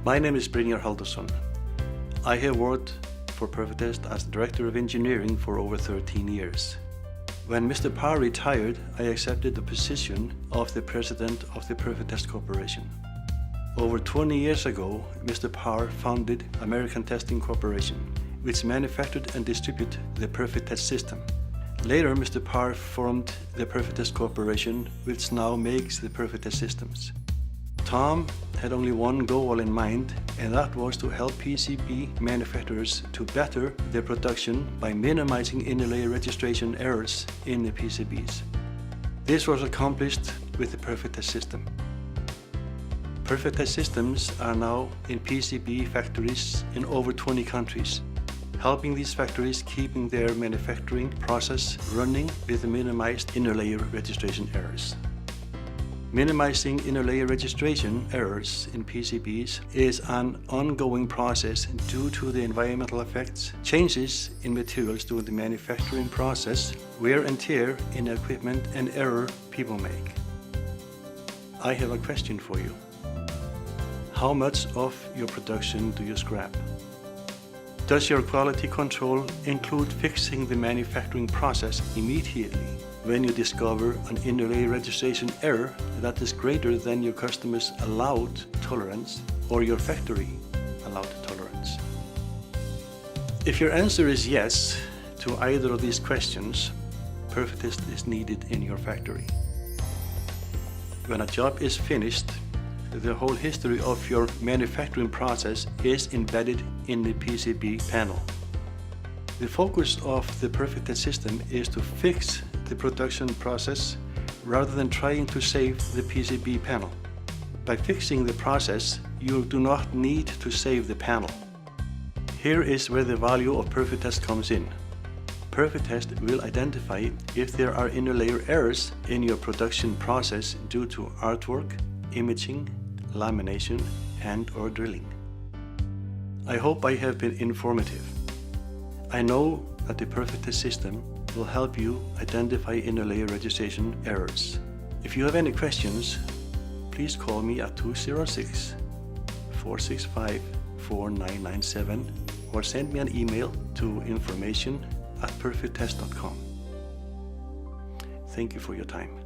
My name is Brynjar Haldursson. I have worked for Perfectest as Director of Engineering for over 13 years. When Mr. Parr retired, I accepted the position of the President of the Perfectest Corporation. Over 20 years ago, Mr. Parr founded American Testing Corporation, which manufactured and distributed the Perfectest system. Later, Mr. Parr formed the Perfectest Corporation, which now makes the Perfectest systems. Tom had only one goal in mind, and that was to help PCB manufacturers to better their production by minimizing inner layer registration errors in the PCBs. This was accomplished with the Perfectest system. Perfectest systems are now in PCB factories in over 20 countries, helping these factories keeping their manufacturing process running with minimized inner layer registration errors. Minimizing inner layer registration errors in PCBs is an ongoing process due to the environmental effects, changes in materials during the manufacturing process, wear and tear in equipment, and error people make. I have a question for you. How much of your production do you scrap? Does your quality control include fixing the manufacturing process immediately when you discover an inner layer registration error that is greater than your customer's allowed tolerance or your factory allowed tolerance? If your answer is yes to either of these questions, Perfectest is needed in your factory. When a job is finished, the whole history of your manufacturing process is embedded in the PCB panel. The focus of the Perfectest system is to fix the production process rather than trying to save the PCB panel. By fixing the process, you do not need to save the panel. Here is where the value of Perfectest comes in. Perfectest will identify if there are inner layer errors in your production process due to artwork, imaging, lamination, and/or drilling. I hope I have been informative. I know that the Perfectest system will help you identify inner layer registration errors. If you have any questions, please call me at 206-465-4997 or send me an email to information@perfectest.com. Thank you for your time.